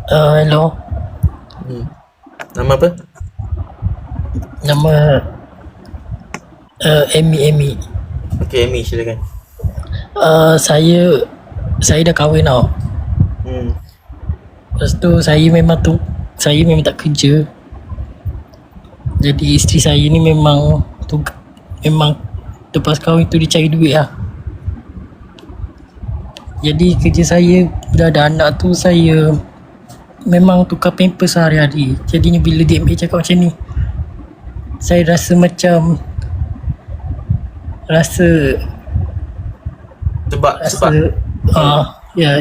Hello. Hmm. Nama apa? Nama Amy. Okey, Amy, silakan. Saya dah kahwin tau. Hmm. Lepas tu saya memang tak kerja. Jadi isteri saya ni memang lepas kahwin tu dia cari duit lah. Jadi kerja saya dah ada anak tu, saya memang tukar pampers sehari-hari. Jadinya bila dia ambil cakap macam ni, saya rasa macam rasa Sebab ya,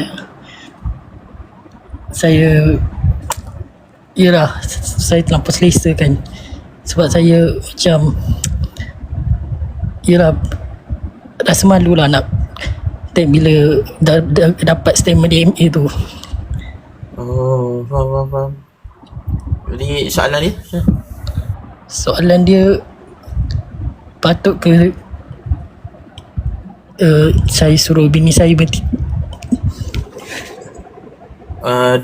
saya yalah, saya terlampau selesa kan. Sebab saya macam yalah, rasa malu lah nak bila dapat statement DMA tu. faham. Jadi soalan dia? Soalan dia, patut ke saya suruh bini saya berhenti?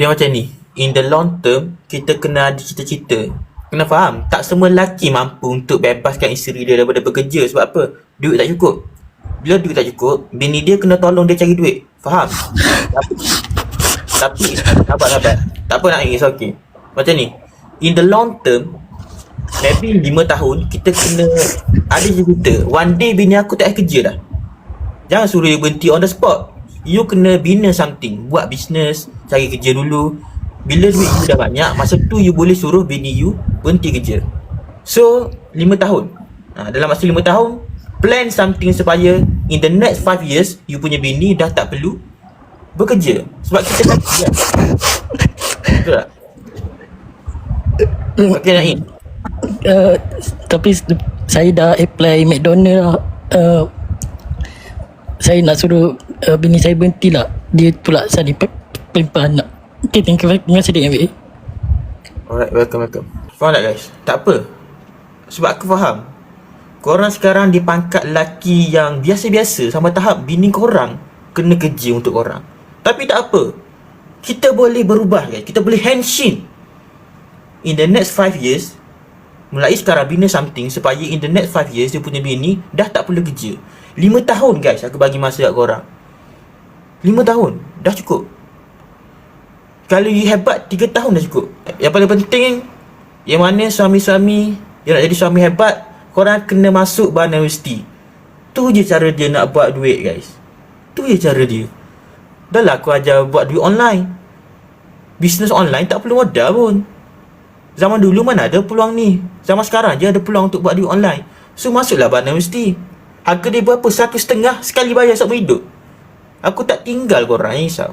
Dia macam ni. In the long term, kita kena ada cita-cita. Kena faham, tak semua lelaki mampu untuk bebaskan isteri dia daripada bekerja. Sebab apa? Duit tak cukup. Bila duit tak cukup, bini dia kena tolong dia cari duit. Faham? Tapi sabar. Tak apa nak nangis, okey. Macam ni. In the long term, maybe 5 tahun, kita kena ada cita. One day bini aku tak payah kerja dah. Jangan suruh dia berhenti on the spot. You kena bina something. Buat business, cari kerja dulu. Bila duit you dah banyak, masa tu you boleh suruh bini you berhenti kerja. So, 5 tahun. Dalam masa 5 tahun, plan something supaya in the next 5 years, you punya bini dah tak perlu bekerja. Sebab kita kan betul tak? Okay, Naim. Tapi saya dah apply McDonald lah. Saya nak suruh bini saya berhenti lah. Dia pula saya pempah anak. Okay, thank you. Terima kasih DMA. Alright, welcome. Faham tak guys? Tak apa. Sebab aku faham. Korang sekarang di pangkat lelaki yang biasa-biasa sampai tahap bini korang kena kerja untuk korang. Tapi tak apa. Kita boleh berubah guys. Kita boleh handshake. In the next 5 years, mulai sekarang bina something supaya in the next 5 years dia punya bini dah tak perlu kerja. 5 tahun guys aku bagi masa kat korang. 5 tahun dah cukup. Kalau you hebat 3 tahun dah cukup. Yang paling penting, yang mana suami-suami yang nak jadi suami hebat, korang kena masuk Barnard University. Tu je cara dia nak buat duit guys. Tu je cara dia. Dah lah aku ajar buat duit online. Business online tak perlu modal pun. Zaman dulu mana ada peluang ni. Zaman sekarang je ada peluang untuk buat duit online. So masuklah Barnard University. Harga dia berapa? 1.5 sekali bayar seumur hidup. Aku tak tinggal korang, risau.